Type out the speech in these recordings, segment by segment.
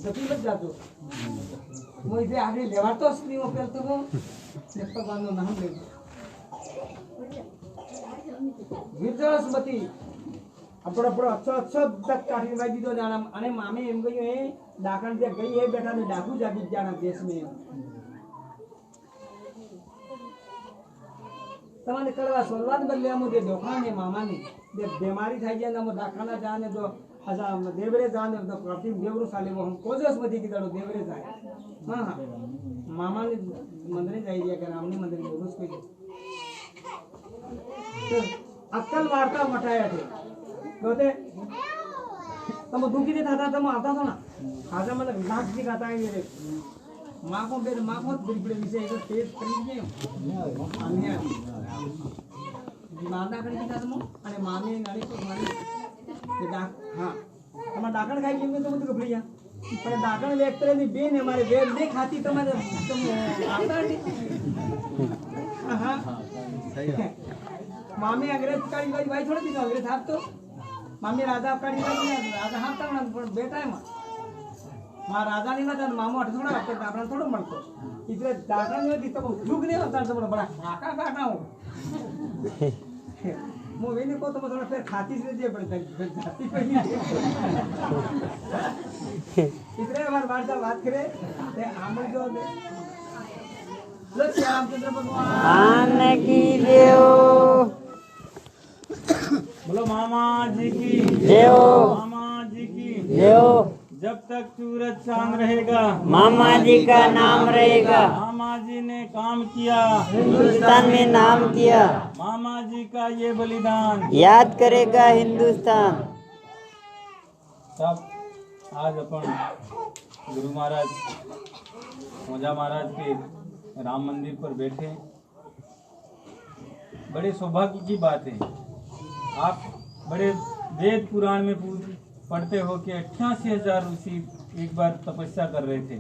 जपी मत जातो वो इसे आगे लेवातो स्क्रीन ओपन तो वो भगवान નું નામ લે વિરજળસમતી આપણો અચ્છો તક કાઢી વાઈ દીધો જાણા અને મામે એમ ગયો એ ડાકણ જે ગઈ એ બેઠા ને ડાકુ જાગી જાણા દેશ મે તમારે કરવા સોલવાદ બદલ્યા મો દે દોખાને મામાની દે બીમારી થઈ જાય ને ડાકણા જાને તો अच्छा देवरे जाने तो प्रति देवरू साले वो हम कोजस मती की दड़ो देवरे जाए हां हां मामा ने मंदिर जाई दिया कर हमने मंदिर में उसको तो अक्कल वार्ता मटाया थे कहते तुम दुखी थे था तुम आता था ना आजा मतलब नाक दिखाता है ये मां को बड़े बड़े विषय इधर तेज खरीद नहीं अन्य मारना करी था तुम अरे मामी गाड़ी को मारी हाँ हमारा डाकण खाई लेंगे तो मुझे कपड़िया पर डाकण लेते रहे बेन हमारे वेद नहीं खाती तो मैं तुम आता नहीं हाँ सही है मामी अंग्रेज काड़ी वाली भाई थोड़ी थी तो अंग्रेज हाथ तो मामी राजा काड़ी वाली राजा हाथ तक ना बेटा है माँ राजा नहीं ना था मामू अठ थोड़ा आपको डाकण थोड़ा मरतो इतने डाकण में दिखता वो झुक नहीं होता तो बड़ा काका काका हो मूवी को तो थोड़ा फिर खाती से दिए पड़ता है जाती पहली इतने बार जब बात करे ते आमल जो दे लो रामचंद्र भगवान की जय बोलो मामा जी की जय मामा जी की जय। जब तक सूरज चांद रहेगा मामा जी का नाम रहेगा। मामा जी ने काम किया हिंदुस्तान में नाम किया। मामा जी का ये बलिदान याद करेगा हिंदुस्तान। सब आज अपन गुरु महाराज मोजा महाराज के राम मंदिर पर बैठे बड़े सौभाग्य की बात है। आप बड़े वेद पुराण में पढ़ते हो कि 88,000 ऋषि एक बार तपस्या कर रहे थे।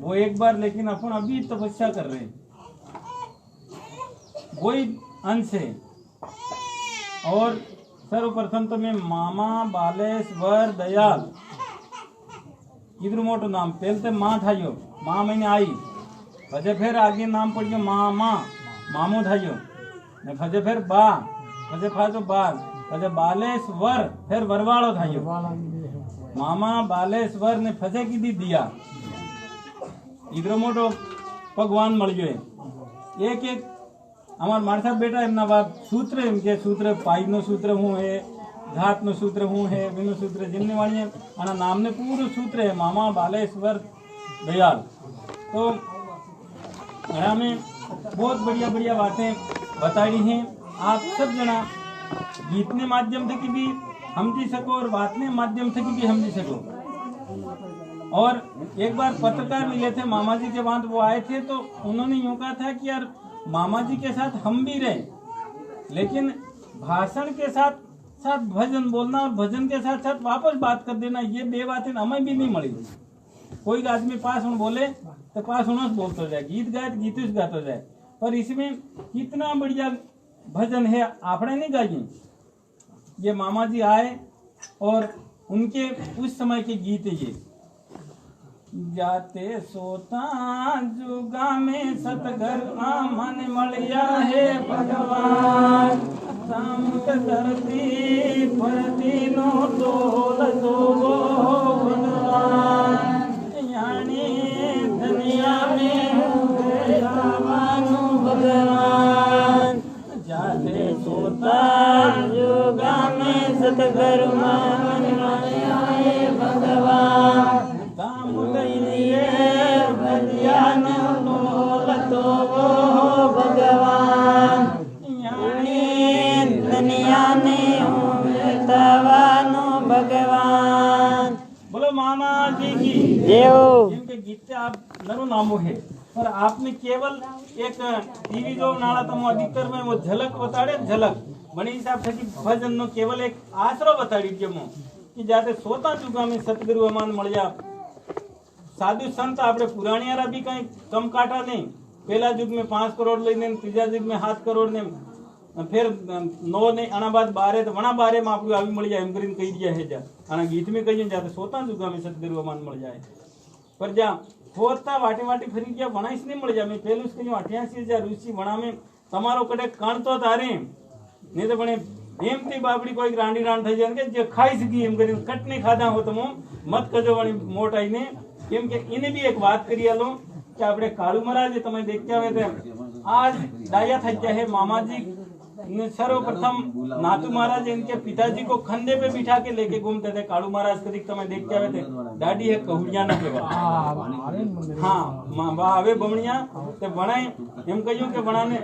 वो एक बार लेकिन अपन अभी तपस्या कर रहे हैं वही अंश है। और सर्वप्रथम तो मैं मामा बालेश्वर दयाल इधर मोटो नाम पहले माँ थायो माँ मैंने आई फजे फिर आगे नाम पड़ गया मामा मामू थायो फजे फिर बा फजे फाजो बाल फजे बालेश्वर फिर वरवाड़ो थायो मामा बालेश्वर ने फजे की दी दिया इधर मोटो भगवान मळ गयो एक एक हमार मारसा बेटा एमना बाप सूत्र इनके सूत्र पाई नो सूत्र हूँ है घात नो सूत्र हूँ है विनो सूत्र जिनने वाणी है आना नाम ने पूरा सूत्र है मामा बालेश्वर दयाल। तो हमें बहुत बढ़िया बढ़िया बातें बताई हैं। आप सब जना गीतने माध्यम थे कि भी समझी सको और बातने माध्यम थे कि भी समझी सको। और एक बार पत्रकार मिले थे मामा जी के बाद वो आए थे तो उन्होंने यूँ कहा था कि यार मामा जी के साथ हम भी रहे लेकिन भाषण के साथ साथ भजन बोलना और भजन के साथ साथ वापस बात कर देना ये दे बातें हमें भी नहीं मिली। कोई आदमी पास उन बोले तो पास उन्हें बोलते जाए गीत गाए गीत गाते जाए पर इसमें कितना बढ़िया भजन है आपने नहीं गाई। ये मामा जी आए और उनके उस समय के गीत ये जाते सोता जुगा में सतगर आमन मलिया है भगवान सामुत धरती पर तीनों डोल जोगो भगवान यानी दुनिया में भगवान जाते सोता जुगा में सतगर आमन मलिया है भगवान भगवान दुनिया ने भगवान। बोलो मामा जी की जय। जिनके गीत से आप नरो नामो है पर आपने केवल एक टीवी जो नाला तमो अधिकतर में वो झलक बताड़े झलक बने हिसाब से कि भजन नो केवल एक आसरो बताड़ी जमो कि जाते सोता चुका में सतगुरु अमान मळ्या साधु संत आपणे पुराणियारा भी कहीं कम काटा नहीं। पहला युग में 5 करोड़ लेने तीजा युग में 7 करोड़ ने फिर 9 ने आना बाद 12 तो वणा 12 में आपको આવી મળી જાય એમ કરીને કહી દિયા હે જા આના ગીત में કહી જાતે સોતા जुगा में सतगुरु अमान मळ जाए पर जा होता वाटे वाटे फरी गया वणाइस नहीं मळ जा मैं पहले उसके 88,000 रूसी वणा में તમારો કડે કાણતો તારે નહીં તો પણ એમથી બાપડી કોઈ રાંડી રાંડ થઈ જાય કે જે ખાઈ સકી એમ કરીને કટ નહીં ખાધા હો તમે મત કજો વાળી મોટ આઈને કેમ કે એને બી એક વાત કરી આલો કે આપણે કાળુ મહારાજ તમે દેખ્યા હોય તો आज डाया था क्या है मामा जी ने सर्वप्रथम नातू महाराज इनके पिताजी को खंडे पे बिठा के लेके घूमते थे कालू महाराज कदी તમે દેખ્યા હોય थे दाढ़ी है कहूड़िया ना केवा हाँ હવે બમણિયા તે વણાય એમ કહ્યું કે વણાને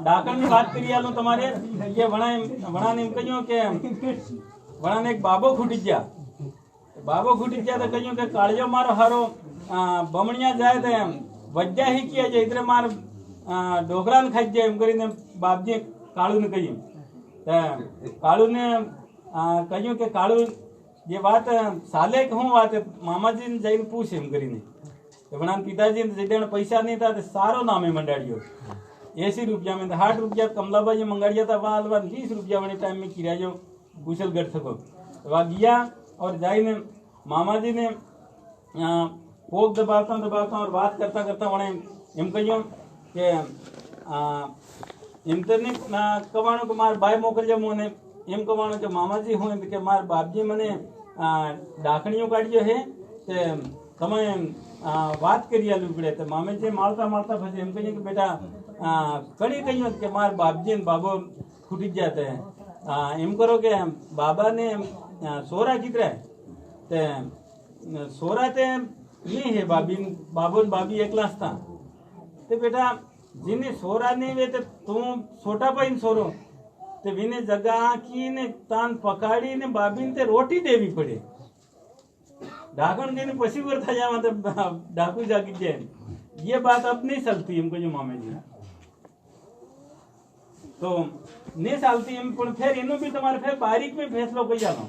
ડાકણ ની વાત કરી આલો તમારે કે વણાને એમ કહ્યું કે વણાને એક બાબો ખૂટી ગયા તો કહ્યું કે કાળિયો મારો હારો બમણિયા જાય તો વજ્જા ही किया जाए इतरे मार डोकरा ने खाई जाए एम કરીને बापजी कालू ने કહ્યું कालू ने કહ્યું કે कालू ये बात साले कहूँ बात मामाजी ने जઈને पूछ एम કરીને वणा पिताजी ने जेडे पैसा नहीं था सारो नामे मंडाड़ियो 80 रुपया में 60 रुपया कमलाबाई मंगाड़िया था वहाँ 20 रुपया वाले टाइम में किराया जो कुशल कर सको वहाँ गया और जाइने मामा जी ने पोक दबाता और बात करता करता वणे एम कहियो के इंटरनेट कवाणो के मार भाई मोकलजो मोने एम कवाणो के मामाजी हो के मार बापजी मने डाकणियों काढ्यो है ते तमे बात करी आलू पड़े तो मामेजी मारता मारता फसे एम कहियो के बेटा कड़ी कहियो के मार बापजी ने बाबो फूटी जाते हैं एम करो के बाबा ने सोरा कितरा ते सोरा ते नहीं है बाबो बाबी एकलास था ते बेटा जिन्हें सोरा नहीं वे तो तू छोटा पाइन सोरो ते विने जगह की ने तान पकाड़ी ने बाबी ने रोटी देवी पड़े ढाकन के ने पसी वर था जा मतलब डाकू जागी जाए ये बात अब नहीं चलती हमको जो मामे जी तो नहीं चलती हम फिर इनो भी तुम्हारे फिर बारीक में फैसलो कई जानो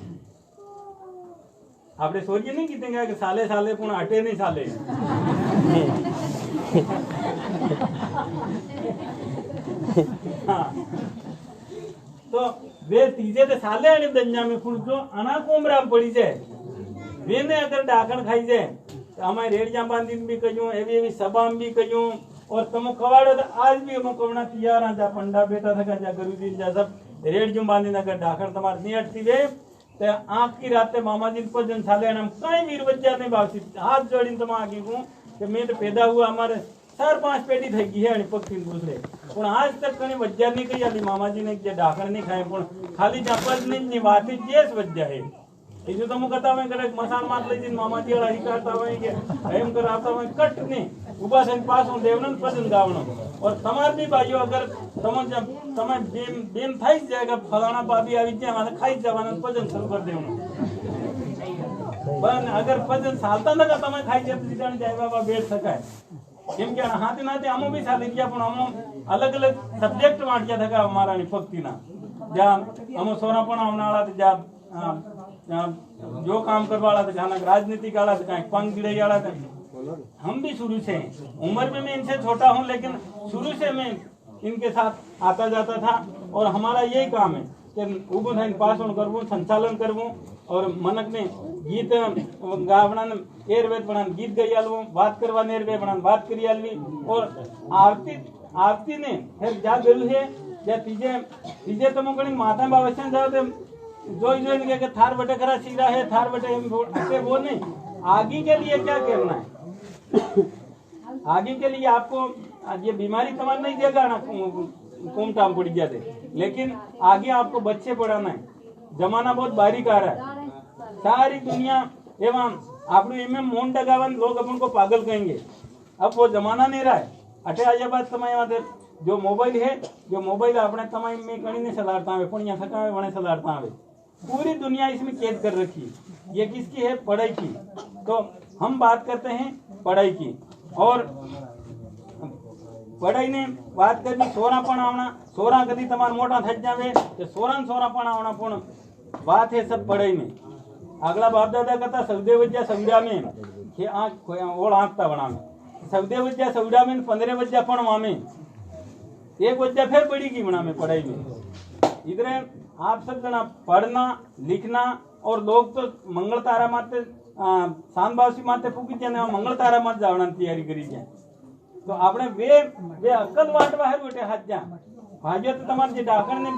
आपने सोचिए नहीं कितने कि साले साले पुण हटे नहीं साले हाँ तो वे तीजे तो साले आने दंजा में पुण जो अना कोमराम पड़ी जाए वे ने अगर डाकण खाई जाए तो हमारे रेडिया बांधी भी कहियो एवी सभा भी कहियो और तुम कवाड़ो तो आज भी हम कवना तैयार आ जा पंडा बेटा था जा गुरुजी जा सब रेडियो बांधी अगर डाकण तुम्हारे नहीं हटती वे ते आखी राते मामाजी ने भजन साले हम कई वीर बच्चा नहीं भावती हाथ जोड़ी तुम आगे कहूँ कि मैं तो पैदा हुआ हमारे 4-5 पेटी थी गई है पक्षी दूसरे पर आज तक कहीं वज्जा नहीं कही आली मामाजी ने डाकण नहीं खाए पर खाली जपज नहीं बात जेस वज्जा है ये तो मुझे कहता मैं करे मसान मात लीजिए मामाजी वाला ही करता हुआ कि एम कराता हुआ कट नहीं उबा से पास हूँ देवनन भजन गावनो और तमार भी भाइयों अगर तमें बेम थाई जाएगा फलाना बाबी આવી જાય माने खाई जवाना भजन शुरू कर देवनो बन अगर भजन सालता न का तमें खाई जाते सीधण जाय बाबा बैठ सकाय કેમ કે હાથે નાતે આમો બી સાલી ગયા પણ આમો અલગ અલગ સબ્જેક્ટ વાંટ્યા થકા અમારાની ભક્તિના જ્યાં આમો સોના પણ આવનાળા જ્યાં जो काम करवाला था जहाँ राजनीति वाला था कहीं पंख गिड़े वाला था हम भी शुरू से उम्र में मैं इनसे छोटा हूँ लेकिन शुरू से मैं इनके साथ आता जाता था और हमारा यही काम है कि उबो था पास करवू संचालन करवू और मनक ने गीत गावना एर वेद बना गीत गई आलू बात करवा नेर वे बना बात करी आलवी और आरती ने फिर जा गलू है या तीजे तो मुकणी माता बावस्या जाओ जो के थार बटे खरा सीरा है थार बटे वो नहीं आगे के लिए क्या करना है आगे के लिए आपको ये बीमारी तुम्हारा नहीं देगा ना कुमटाम पड़ गया थे लेकिन आगे आपको बच्चे पढ़ाना है जमाना बहुत बारीक आ रहा है सारी दुनिया एवं आप इनमें मोन डगावन लोग अपन को पागल कहेंगे अब वो जमाना नहीं रहा है अटे आज बात समय जो मोबाइल अपने तमाम में कहीं नहीं सलाड़ता है पुण्य सका वणे सलाड़ता है पूरी दुनिया इसमें कैद कर रखी ये किसकी है पढ़ाई की तो हम बात करते हैं पढ़ाई की और पढ़ाई ने बात करनी सोरापण आवना सोरा कदी तमार मोटा थई जावे तो सोरापण आवना पण बात है सब पढ़ाई में अगला बाप दादा कहता सवदे वज्जा सविड़ा में के आंख ओळ आंखता बना में सवदे वज्जा सविड़ा में 15 वज्जा पण वामे एक वजह फिर बड़ी की बना में पढ़ाई में इधर आप सब जना पढ़ना लिखना और लोग तो मंगल तारा माते शान बावसी माते फूकी जाने मंगल तारा मत जावना तैयारी करी जाए तो આપણે वे અક્કલ વાટવા હે બેટે હાજ્યા ભાગ્ય તો તમારે જે ડાકણ ને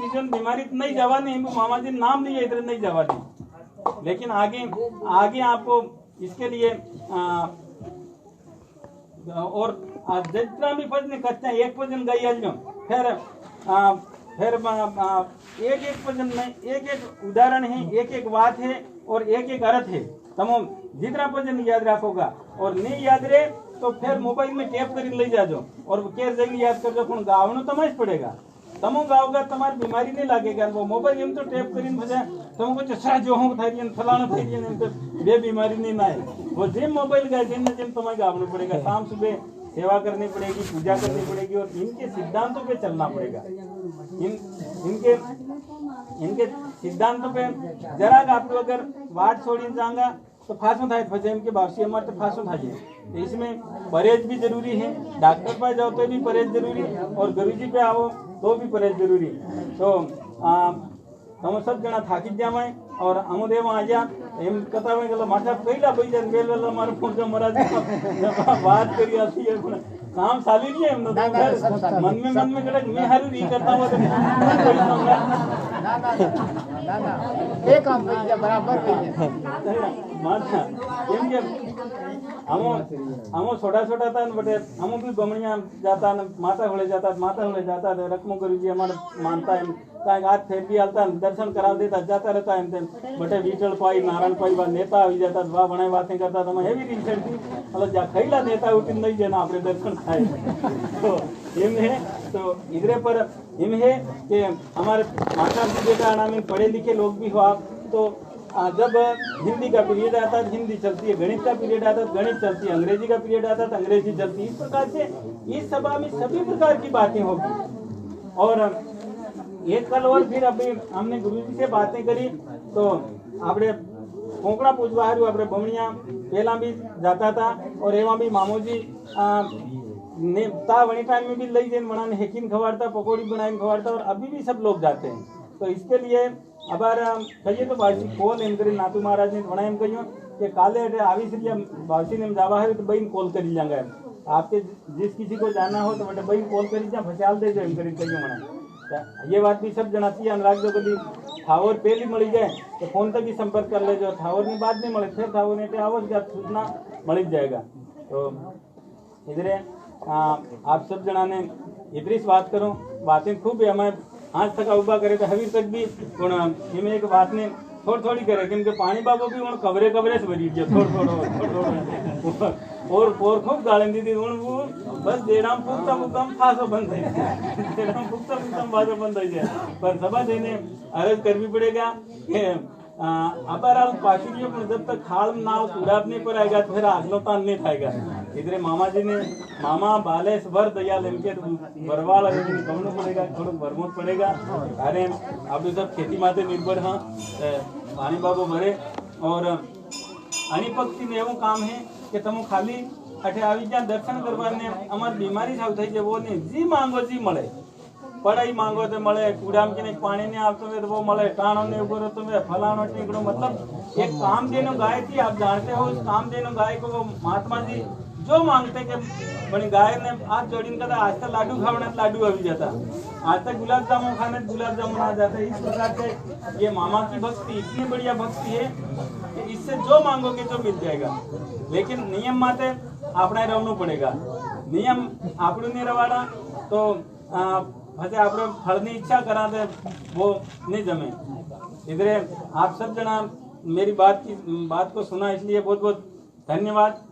બીજોન बीमारी नहीं जवानी है मामाजी नाम नहीं है इधर नहीं जवानी लेकिन आगे आपको इसके लिए और जितना भी भजन कच्चा एक भजन गाई आज फिर एक भजन में एक उदाहरण है एक बात है और एक अर्थ है तम जितना भजन याद रखोगा और नहीं याद रहे तो फिर मोबाइल में टेप कर ले जाजो और केर जगह याद कर जो गावनो तमें पड़ेगा तमो गाओगा तुम्हारी बीमारी नहीं लगेगा वो मोबाइल एम तो टेप कर तुमको चशा जो हूँ थी फलाना थी तो बे बीमारी नहीं ना है वो जिम मोबाइल गए जिम जिम तुम्हें गावना पड़ेगा शाम सुबह सेवा करनी पड़ेगी पूजा करनी पड़ेगी और इनके सिद्धांतों पे चलना पड़ेगा इनके सिद्धांतों पे जरा आप लोग अगर वाट छोड़ी जाएगा तो फांसों था फजे इनके बावसी हमारे तो फांसों था तो इसमें परहेज भी जरूरी है डॉक्टर पास जाओ तो भी परहेज जरूरी और गुरुजी पे आओ तो भी परहेज जरूरी तो हम सब जना थाकी जाए और अमुदेव आ जा एम कथा में गला माथा पहला भाई जन बेल वाला मार फोन जो महाराज बात करी आती है काम साली नहीं है हम मन में कड़ा मैं हारू नहीं करता हूं तो ना एक काम भैया बराबर भैया माथा केम के हमो छोटा था बटे हमो भी बमणिया जाता माता होले जाता रकमो गुरुजी हमारे मानता है आज फिर भी आता दर्शन करा देता जाता रहता है बटे विठल पाई नारायण पाई वा नेता आ जाता वाह बनाई बातें करता तो मैं हेवी रीसेंट थी मतलब जा खैला नेता उठी नहीं देना आपने दर्शन खाए तो इम है तो इधरे पर इम है कि हमारे माता पिता नाम पढ़े लिखे लोग भी हो आप तो जब हिंदी का पीरियड आता है हिंदी चलती है गणित का पीरियड आता है गणित चलती है अंग्रेजी का पीरियड आता है तो अंग्रेजी चलती है इस प्रकार से इस सभा में सभी प्रकार की बातें होगी और एक कल और फिर अभी हमने गुरुजी से बातें करी तो आपने कोंकड़ा पूछवा आपने बमणिया पहला भी जाता था और एवं भी मामोजी ने ता वनी टाइम में भी लई जैन बनाने हेकिन खवाड़ता पकौड़ी बनाने खवाड़ता और अभी भी सब लोग जाते हैं तो इसके लिए अबार कहिए तो बाजी कॉल एम करी नातू महाराज ने बना एम कहियो कि काले आवी से बाजी ने जावा है तो बहन कॉल करी जाएंगे आपके जिस किसी को जाना हो तो बटे बहन कॉल करी जा फसाल दे जो एम करी कहियो मना ये बात भी सब जनाती है अनुराग जो कभी थावर पहली मिली जाए तो फोन तक ही संपर्क कर ले जो थावर में बात नहीं मिले फिर थावर ने आवश्यक जब सूचना मिल जाएगा तो इधर आप सब जना ने इधर बात करो बातें खूब है हमारे आज तक उबा करे तो हवी तक भी इनमें एक बात ने थोड़ी करे क्योंकि पानी बाबू भी कवरे से भरी गया थोड़ा और खूब गालें दी थी वो बस देराम फूकता फूकता फांसो बंद है देराम फूकता फांसो बंद है पर सभा देने अर्ज करनी पड़ेगा कि अबाराल पाकिरियों पर जब तक खाल नाव पूरा नहीं पर आएगा तो फिर आगलो तान नहीं खाएगा इधर मामा जी ने मामा बालेश वर दयाल इनके बरवाल गमनो पड़ेगा थोड़ा बरमोत पड़ेगा अरे आप सब खेती माते निर्भर हाँ पानी बाबू भरे और अनिपक्षी में एवं काम है कि तुम खाली अठे आई जा दर्शन करवाने हमारी बीमारी साउ थई जे वो नहीं जी मांगो जी मळे पढ़ाई मांगो तो मळे कूड़ा में पानी नहीं आवतो तो वो मळे टाणो ने उगो तो में फलाणो टीकड़ो मतलब एक काम देनो गाय थी आप जानते हो उस काम देनो गाय को वो महात्मा जी जो मांगते कि बड़ी गाय ने हाथ जोड़ीन का आज तक लाडू खावने लाडू अभी जाता आज तक गुलाब जामुन खाने गुलाब जामुन आ जाता इस प्रकार से ये मामा की भक्ति इतनी बढ़िया भक्ति है कि इससे जो मांगोगे तो मिल जाएगा लेकिन नियम माते अपना रहना पड़ेगा नियम आपड़ू नहीं रवाड़ा तो भले आप फल की इच्छा करा दे वो नहीं जमे इधर आप सब जना मेरी बात को सुना इसलिए बहुत बहुत धन्यवाद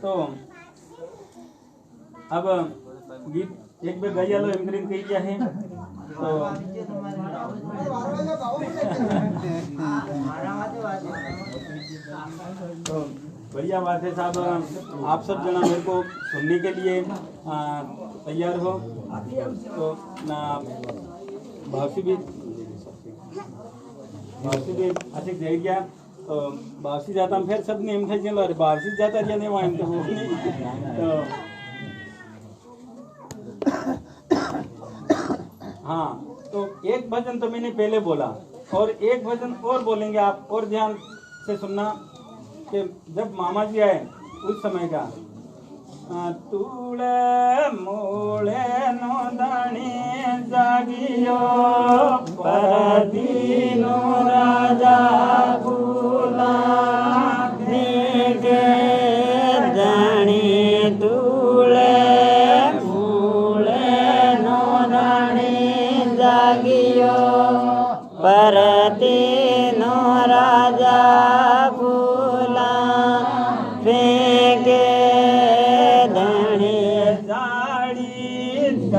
तो अब गीत एक बार गैया लो एमकरीन कही क्या है तो बढ़िया बात है साहब आप सब जना मेरे को सुनने के लिए तैयार हो तो भाषी भी अच्छी दे गया तो वापसी जाता हम फिर सब नेम थे चलो अरे वापसी जाता जाने वहाँ तो वो नहीं तो हाँ तो एक भजन तो मैंने पहले बोला और एक भजन और बोलेंगे आप और ध्यान से सुनना कि जब मामा जी आए उस समय का तूड़े मोड़े नो दानी जागियो परदीनो राजा भूला गे धणी तूड़े मूड़े नो धणी जागियो परती नो राजा भूला फेंके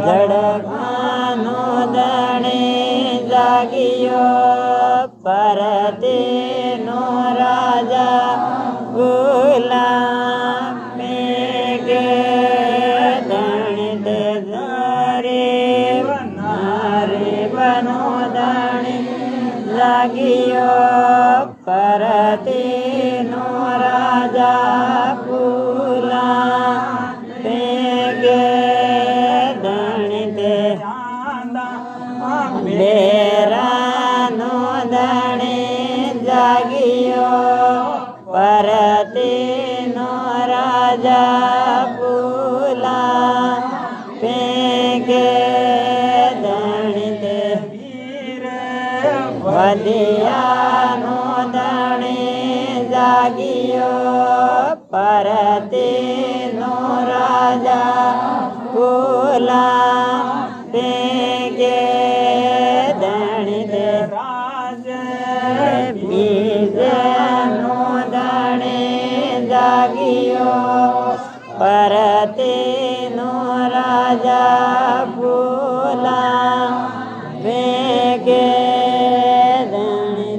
धड़कानो धणी जागियो परते नो राजा भूला मेघे धणी रे बनो धणी जागियो परते नो राजा भूला मेघे बेरानो धणी जागियो परते नो राजा भूला फेंके धणी वीर वदियानो धणी जागियो परते नो राजा भूला फेंके बीजनो धणी जागियो परते नो राजा भूला फेंके धणी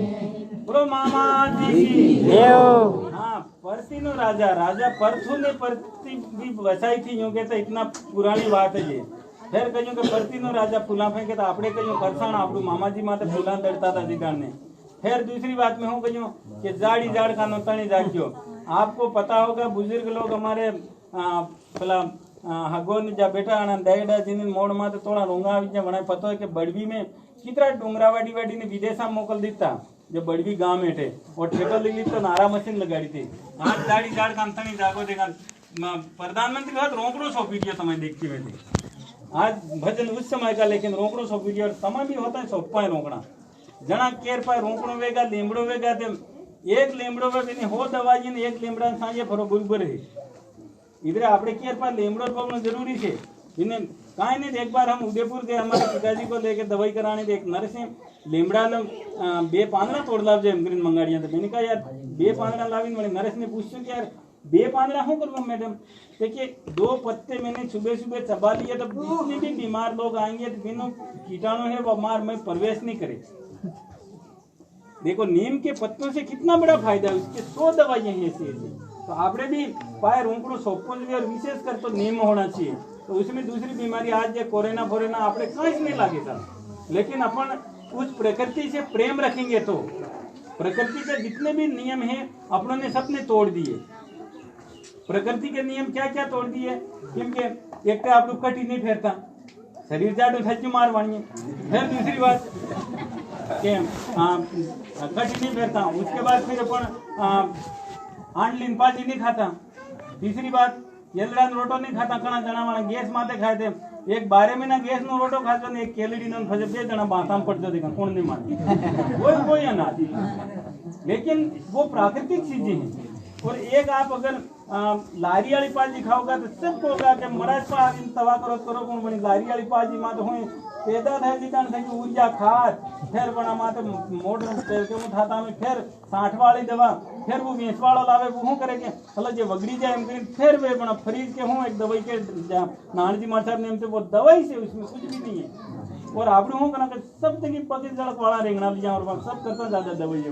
बोलो मामा जी की देव हाँ परती नो राजा राजा परथू ने परती भी बचाई थी यूं के तो इतना पुरानी बात है ये फिर कहीं के परती नो राजा फूला फेंके तो आपने कहीं करसाण आपू मामा जी माते फूला दड़ता था जिदान ने फिर दूसरी बात में हूँ कहीं कि जाड़ी जाड़ का नोतनी जागियो आपको पता होगा बुजुर्ग लोग हमारे पेला हगोन जा बेटा देड़ा जिन मोड़ में थोड़ा रोंगा बनाए पता है कि बड़वी में कितना डोंगरा वाडी वाडी ने विदेशा मोकल दीता जो बड़वी गांव में थे और ठेकर ले ली तो नारा मशीन लगाड़ी थी आज जाड़ी जाड़ का अंतनी जागो देगा प्रधानमंत्री के साथ रोकड़ो सौंपी दिया समय देखती हुए थी आज भजन उस समय का लेकिन रोकड़ो सौंपी दिया और समय भी होता है सौंपा है रोकड़ा जना केर पाए रोकड़ो वेगा लीमड़ो वेगा ते एक लीमड़ो वे हो दवाई ने एक लीमड़ा सांजे फरो बरोबर है इधर आपने केर पाए लीमड़ो पकड़ना जरूरी है इन्हें काहे नहीं एक बार हम उदयपुर गए हमारे पिताजी को लेके दवाई कराने थे एक नर्स है लीमड़ा बे पांदड़ा तोड़ लाव जाए ग्रीन मंगाड़िया तो मैंने कहा यार बे पांदड़ा लावी मैंने नर्स ने पूछा कि यार बे पांदड़ा हूँ करूँ मैडम देखिए 2 पत्ते मैंने सुबह सुबह चबा लिए तो जितने भी बीमार लोग आएंगे तो बिना कीटाणु है वो मार में प्रवेश नहीं करे देखो नीम के पत्तों से कितना बड़ा फायदा है उसके 100 दवाइयां हैं ऐसी तो आपने भी पाए रोकड़ो सौंपो और विशेष कर तो नीम होना चाहिए तो उसमें दूसरी बीमारी आज ये कोरोना फोरेना आपने कहीं नहीं लागे था लेकिन अपन उस प्रकृति से प्रेम रखेंगे तो प्रकृति के जितने भी नियम हैं अपनों ने सबने तोड़ दिए प्रकृति के नियम क्या क्या तोड़ दिए क्योंकि एक तो आप लोग कटी नहीं फेरता शरीर जाट उठा मार वाणी फिर दूसरी बात के कटी नहीं फेरता उसके बाद फिर अपन आंड लिंपाजी नहीं खाता तीसरी बात एलड़ा रोटो नहीं खाता कणा जना वाला गैस माते खाए थे एक 12 महीना गैस नो रोटो खाते ने एक केलड़ी नो फजे बे जना बाता में पड़ते देखा कौन नहीं मानती कोई अनाज लेकिन वो प्राकृतिक चीजें हैं और एक आप अगर लारी वाली पाजी खाओगा तो सबको होगा कि मराज पर तवा करो कौन बनी लारी वाली पाजी मात हुई पैदा थे जिकान थे ऊर्जा खाद फिर बना माते मोटर तेल के उठाता में फिर 60 वाली दवा फिर वो 20 वाला लावे वो करेंगे मतलब जो वगड़ी जाए हम करें फिर वे बना फ्रीज के हूँ एक दवाई के नान जी मार साहब ने हमसे वो दवाई से उसमें कुछ भी नहीं है और आपने हो करना सब जगह पति सड़क वाला रेंगना लिया और सब करता ज्यादा दवाई है।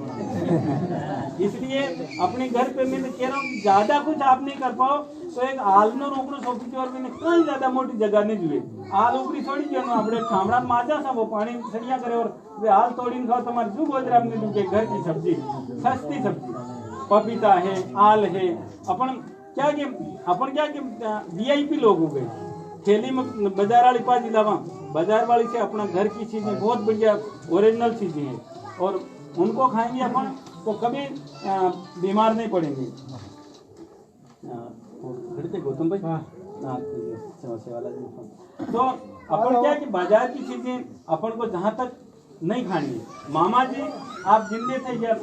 इसलिए अपने घर पे मैं कह रहा हूँ ज्यादा कुछ आप नहीं कर पाओ तो एक आलनो रोकड़ो सोपी और मैंने कई ज्यादा मोटी जगह नहीं जुए आल ऊपरी छोड़ी दियो આપણે ઠામડા માજા છે वो पानी सड़िया करे और वे हाल तोड़ीने खाओ तुम्हारे जो गोजरा में दूंगे घर की सब्जी सस्ती सब्जी पपीता है आल है अपन क्या कि वीआईपी लोग हो गए थैली में बाजार वाली पाजी लावा बाजार वाली से अपना घर की चीजें बहुत बढ़िया ओरिजिनल चीजें हैं और उनको खाएंगे अपन तो कभी बीमार नहीं पड़ेंगे। गौतम भाई वाला तो अपन क्या कि बाजार की चीजें अपन को जहाँ तक नहीं खानी। मामा जी आप जिंदे थे जब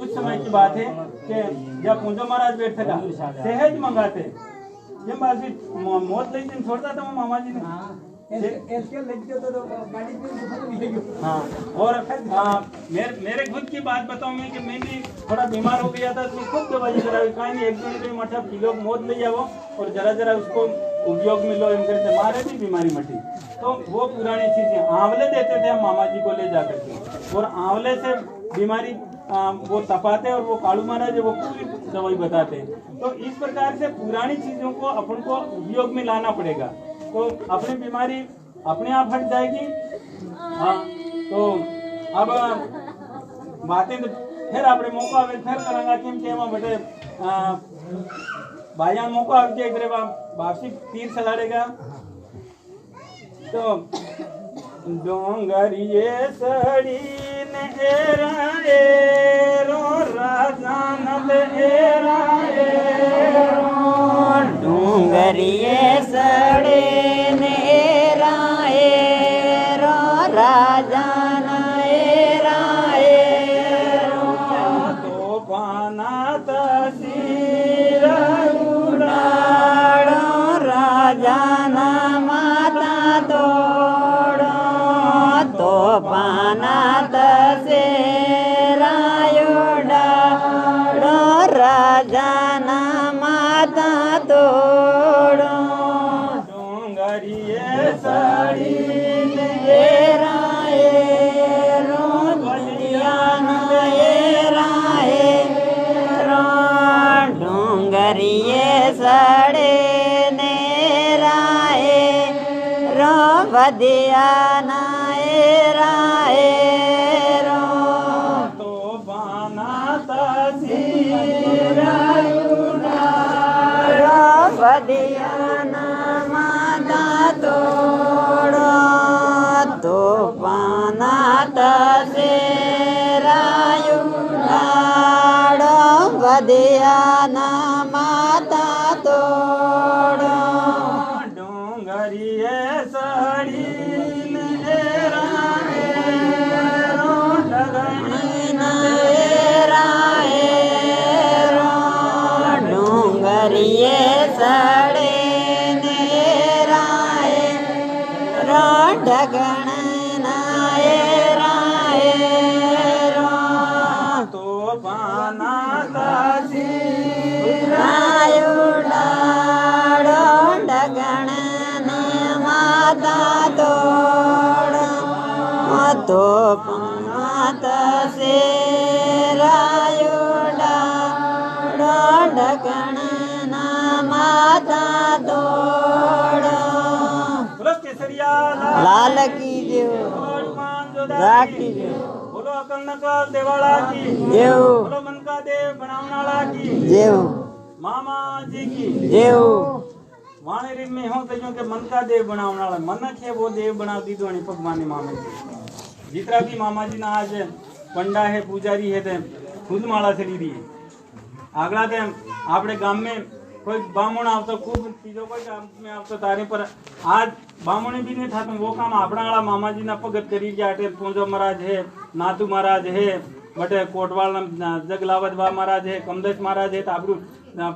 उस समय की बात है कि जब पूंजो महाराज बैठे था सहज मंगाते ये बात मौत लेकिन छोड़ता था वो मामा जी ने हाँ। और मेरे खुद की बात बताऊं मैं कि मैं भी थोड़ा बीमार हो गया था तो मैं खुद दवाई कराई कहीं नहीं एक दिन मठा किलो मौत ले जाओ और जरा उसको उपयोग में लो इनके मारे भी बीमारी मटी। तो वो पुरानी चीजें आंवले देते थे हम मामा जी को ले जाकर के और आंवले से बीमारी वो तपाते और वो कालू महाराज वो पूरी दवाई बताते। तो इस प्रकार से पुरानी चीजों को अपन को उपयोग में लाना पड़ेगा तो अपनी बीमारी अपने आप हट जाएगी। हाँ तो अब बातें तो फिर अपने मौका आवे फिर करांगा केम के बटे भाईयान मौका आवे के इधर वापसी तीर सलाड़ेगा तो डोंगरिए सड़ी ने एरा एरो राजा नल एरा एरो डोंगरिए सड़े नेरा एरो राजा नेरा एरो तो पाना तसीर उड़ाड़ो राजा ना माता तोड़ो तो पाना तसेरा उड़ाड़ो राजा ना माता तोड़ो डोंगरिए सड़ी एरा एरो बलिया एरा एरो डोंगरिए सड़े नेरा एरो बदिया एरा एरो तो पाना तसीर बदिया माता तोड़ो तो पाना तसेरा उड़ाड़ो बदिया माता तोड़ो डोंगरिए सड़ी नेरा एरो डगनी एरा एरो डोंगरिए सड़े नेरा एरो ढगण एरा एरो तो पाना तसीर उड़ाड़ो ढगण माता तोड़ो तो पाना तसेरा उड़ाड़ो ढगण माता तोड़ो बोलो केसरिया लाल की जो राखी जो बोलो अकल नकल देवाला की जेव बोलो मन का देव बनावनाला की जेव मामा जी की जेव वाणी में हो तो के मन का देव बनावनाला मनक है वो देव बना दी दो भगवान ने मामा जी जितना भी मामा जी ना आज पंडा है पुजारी है ते खुद माला चढ़ी दी आगला थे आपने गांव में कोई बामण आवतो खूब चीजों कोई गांव में आवतो तारे पर आज बामणी भी नहीं था तो वो काम अपना वाला मामा जी ना भगत करी गया पूंजो महाराज है नाथू महाराज है बटे कोटवाल जगलावत बा महाराज है कमलेश महाराज है तो आपरू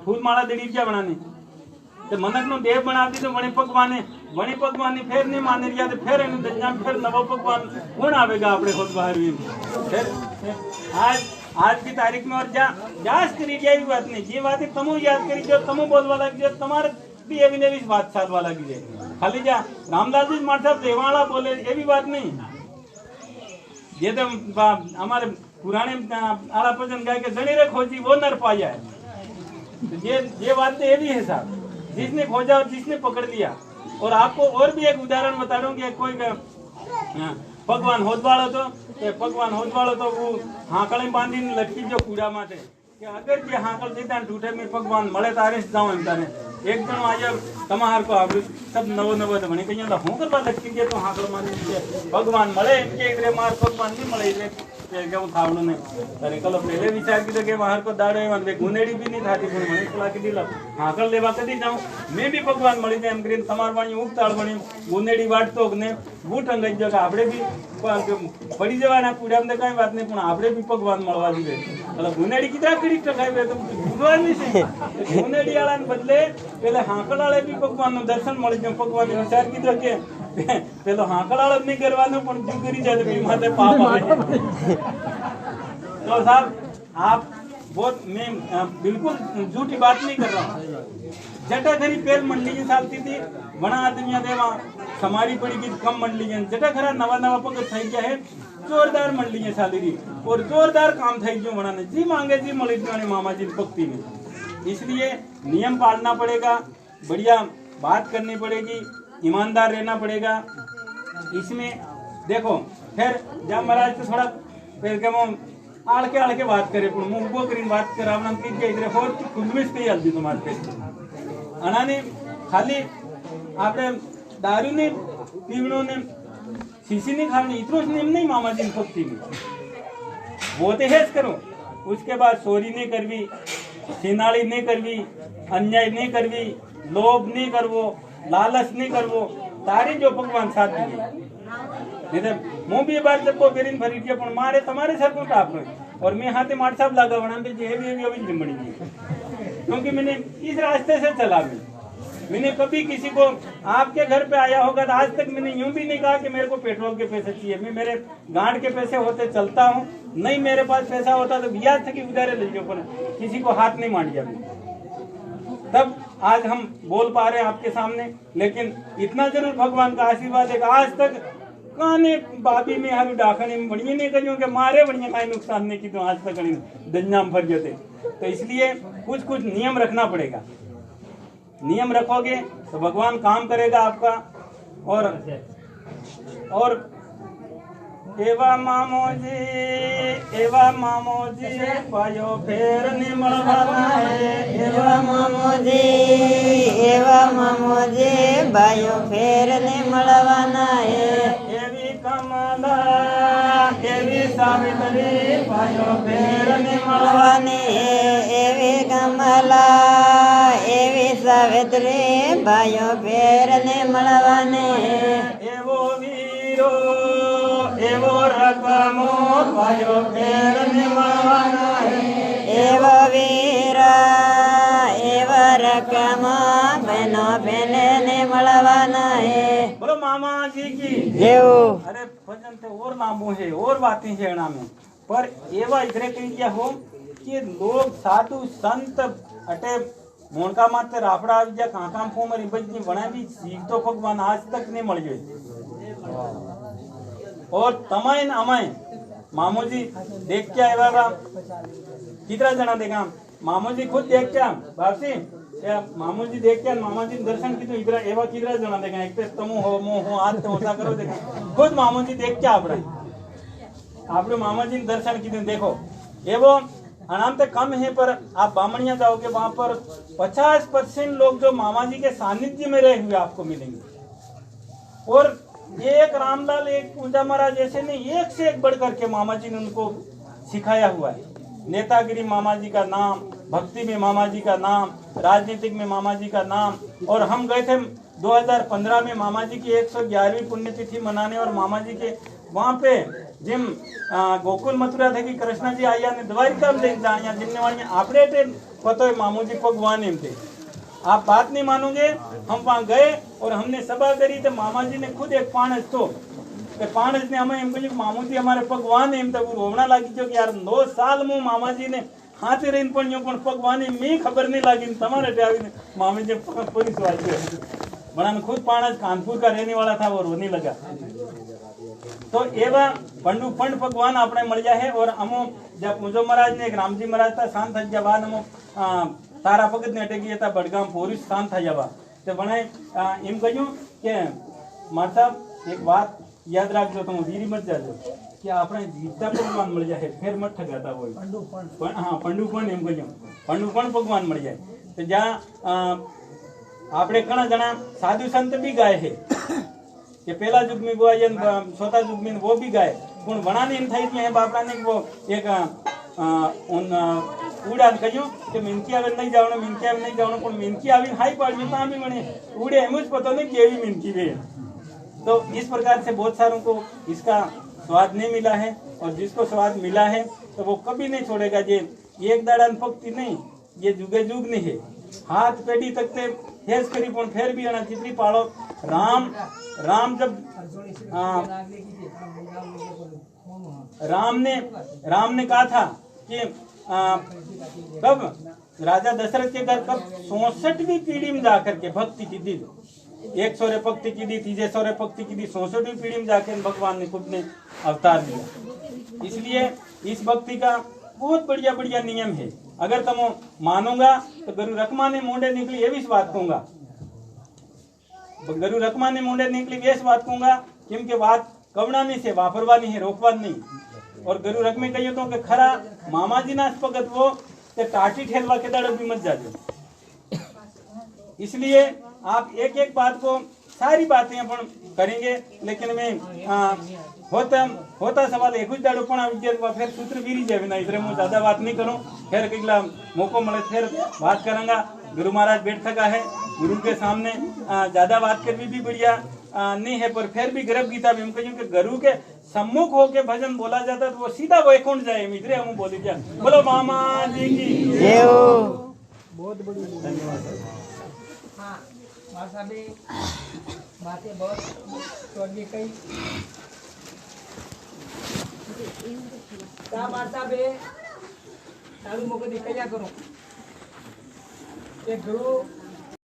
फूल माला देनी क्या बनानी तो मनक नो देव बना दी तो वणी पकवान फिर नहीं मान रिया तो फिर इन दुनिया में फिर नवो पकवान कौन आवेगा अपने खुद बाहर भी फिर आज की तारीख में और जांच करी जाए बात नहीं ये बात है तमो याद करी जो तमो बोलवा लगी जो तुम्हारे भी अभी बात साथ वाला की जाए खाली जा रामदास जी मार साहब देवाड़ा बोले ये भी बात नहीं। ये तो हमारे पुराने आला भजन गाय के जड़ी रे खोजी वो नर पाया है। तो ये बात तो ये भी है साहब, जिसने खोजा और जिसने पकड़ लिया। और आपको और भी एक उदाहरण बता रहा हूँ कि कोई भगवान होदवाड़ो तो वो हाकड़े बांधी लटकी जो कूड़ा माथे कि अगर जे हाकड़ देता टूटे में भगवान मळे तारे जाऊं एम तारे एक जण आया तमार को आवृत सब नवो तो भणी कहिया हूं करवा लटकी दे तो हाकड़ मानी भगवान मळे एम के एकरे मार भगवान नहीं मळे रे के હું થાવડું ને તને કલો પહેલે વિચાર કીધો કે બહાર કો દાડો એમાં બે ગુનેડી બી નહીં થાતી પણ મને સલાહ કીધી લા હાકળ લેવા કદી જાઉં મેં બી ભગવાન મળી જાય એમ કરીને તમાર વાણી ઉગતાળ બની ગુનેડી વાટતો ને બૂટ અંગાઈ જો કે આપણે બી પડી જવાના કુડામાં કાંઈ વાત નહીં પણ આપણે બી ભગવાન મળવા દીધે એટલે ગુનેડી કીધા કડી ટકાઈ તો ભગવાન છે ગુનેડી વાળાને બદલે પેલે હાકળ વાળે બી ભગવાનનું દર્શન મળી જાય ભગવાન વિચાર કીધો કે પેલો હાકળાળ જ નહીં કરવાનો પણ જો કરી જાય તો માથે પાપ આવે। तो साहब आप बहुत मैं बिल्कुल झूठी बात नहीं कर रहा हूँ। जटा खरी पहल मंडली की चालती थी बना आदमी देवा समारी पड़ी की कम मंडली जटा खरा नवा पग थी गया है जोरदार मंडली चाली रही और जोरदार काम थी गयो बनाने जी मांगे जी मળી गयो मामा जी भक्ति में। इसलिए नियम पालना पड़ेगा, बढ़िया बात करनी पड़ेगी, ईमानदार रहना पड़ेगा। इसमें देखो फिर जब महाराज तो थोड़ा फिर के आड़ के बात करे पण मुंह उभो करीने बात करावना की इधर होर खुदमिस कई हलती तुम्हारे पे अनाने खाली आपने दारू ने पीवणो ने शीशी नहीं खानी इतना नियम नहीं मामा जी भक्ति में वो तो हेज करो। उसके बाद चोरी नहीं करवी, छिनाली नहीं करवी, अन्याय नहीं करवी, लोभ नहीं करवो, लालच नहीं करवो, तारी जो भगवान साथ दिए नहीं तो मुंह भी बार जब को बेरिन भरी के पण मारे तुम्हारे सर को टाप और मैं हाथे मार साहब लगा बना पे जे भी अभी जिमड़ी क्योंकि मैंने इस रास्ते से चला मैंने कभी किसी को आपके घर पे आया होगा तो आज तक मैंने यूं भी नहीं कहा कि मेरे को पेट्रोल के पैसे चाहिए। मैं मेरे गांड के पैसे होते चलता हूँ, नहीं मेरे पास पैसा होता तो ब्याज था कि उधारे ले लो पर किसी को हाथ नहीं मार दिया। तब आज हम बोल पा रहे हैं आपके सामने। लेकिन इतना जरूर भगवान का आशीर्वाद है आज तक काने बाबी में हारू डाखने में बढ़िया नहीं करियो के मारे बढ़िया काई नुकसान नहीं की तो आज तक दंजा में फर गए। तो इसलिए कुछ नियम रखना पड़ेगा। नियम रखोगे तो भगवान काम करेगा आपका। और एवा मामोजी पायो फेर ने मळवाना है एवा मामोजी भाइयों फेर ने मळवाना है एवी कमला एवी सावित्री पायो फेर ने मळवाने एवी कमला एवी सावित्री भाइयों फेर ने मळवाने एवो वीरो एवो रकमो पायो फेर ने मळवाना है एवो वीरा एव रकमो बहनो बहने ने मळवाना है। बोलो मामा जी की देव। अरे भजन तो और नामों है और बातें है में पर एवा इधरे कही गया हो कि लोग साधु संत अटे मोनका माते राफड़ा आ गया काका फोमरी बजनी बना भी सीख तो भगवान आज तक नहीं मळ गए। और तमाय न अमाय मामो जी देख के आएगा कितना जना देखा मामो जी खुद देख के बापसी मामू जी देख के मामा जी दर्शन की तो इधर एवा किधर जना देखा एक पे तुम हो मो हो आज तो होता करो देखा खुद मामू जी देख के आपने मामा जी दर्शन की देखो ये वो अनाम तो कम है पर आप बामणिया जाओगे वहां पर 50% लोग जो मामा जी के सानिध्य में रहे हुए आपको मिलेंगे। और एक रामलाल एक पूजा महाराज ऐसे नहीं एक से एक बढ़ करके मामा जी ने उनको सिखाया हुआ है। नेतागिरी मामा जी का नाम, भक्ति में मामा जी का नाम, राजनीतिक में मामा जी का नाम। और हम गए थे 2015 में मामा जी की 111वीं पुण्यतिथि मनाने और मामा जी के वहाँ पे जिम गोकुल मथुरा थे कि कृष्ण जी आया ने द्वारिका में लेके जाया जिनने वाली आपड़े थे पता है मामू जी भगवान एम थे। आप बात नहीं मानोगे, हम वहाँ गए और हमने सभा करी तो मामा जी ने खुद एक पाणस तो पाणस ने हमें एम कही मामू जी हमारे भगवान एम तक रोवना लगी जो कि यार 2 साल में मामा जी ने हाथ रहीने पण भगवान में खबर नहीं लगी तमारे मामा जी पुलिस वाली वरन खुद पाणज कानपुर का रहने वाला था वो रोने लगा। तो एवं पंडु पंड भगवान आपने मल जाए और अमो जब मुझो महाराज ने रामजी महाराज था शांत था जब अमो तारा भगत ने अटकी था बड़गाम पोरिस शांत था जब तो बने एम कहूँ कि मार साहब एक बात याद रखो तुम वीरी मत जाजो कि आपने जीता भगवान मल जाए फिर मत ठगाता वो हाँ पंडु पंड एम कहूँ पंडु पंड भगवान मल जाए तो जहाँ आपने घना जना साधु संत भी गाय है कि पहला युग में वो छोटा युग में वो भी गाय पण वणा ने एम थाई है बापरा ने वो एक उड़ा कहो कि मिनकी आवे नहीं जावणो मिनकी आवे नहीं जावणो पण मिनकी आवी हाई पाड़ में ता भी वणे उड़े एम ज पता नहीं केवी मिनकी वे। तो इस प्रकार से बहुत सारों को इसका स्वाद नहीं मिला है और जिसको स्वाद मिला है तो वो कभी नहीं छोड़ेगा। ये एक दाड़ान भक्ति नहीं ये जुगे जुग नहीं है हाथ पेढ़ी तक ते हेज करी पण फिर भी अना जितनी पाड़ो राम जब राम ने कहा था कि कब राजा दशरथ के घर कब 64वीं पीढ़ी में जाकर के भक्ति की दी 1 सौर्य भक्ति की दी 3 सौर्य भक्ति की दी 64वीं पीढ़ी में जाकर भगवान ने खुद ने अवतार दिया। इसलिए इस भक्ति का बहुत बढ़िया बढ़िया नियम है। अगर तुम मानोगा तो गुरु रकमा ने मुंडे निकली ये भी बात कहूंगा गुरु रकमा ने मुंडे निकली ये बात कहूंगा क्योंकि बात कवड़ा नहीं से वापरवानी है रोकवान नहीं। और गुरु रक में कहिए तो कि खरा मामा जी नाच पगत वो ते टाटी ठेलवा के दड़ भी मत जाजो। इसलिए आप एक एक बात को सारी बातें अपन करेंगे लेकिन मैं होता सवाल एक ही दाड़ो पण फिर सूत्र बीरी जाए ना इधर मैं ज्यादा बात नहीं करूं फिर किला मौको मिले फिर बात करूंगा। गुरु महाराज बैठ थका है गुरु के सामने ज्यादा बात करनी भी बढ़िया नहीं है पर फिर भी गर्भ गीता में हम कहिए कि गुरु के सम्मुख होके भजन बोला जाता तो वो सीधा वैकुंठ जाए मित्रे हम बोली जा बोलो मामा जी की जय हो। बहुत बड़ी धन्यवाद। हाँ मासा भी बातें बहुत चौड़ी कही क्या मासा बे तारू मोको दिखाया करो कि गुरु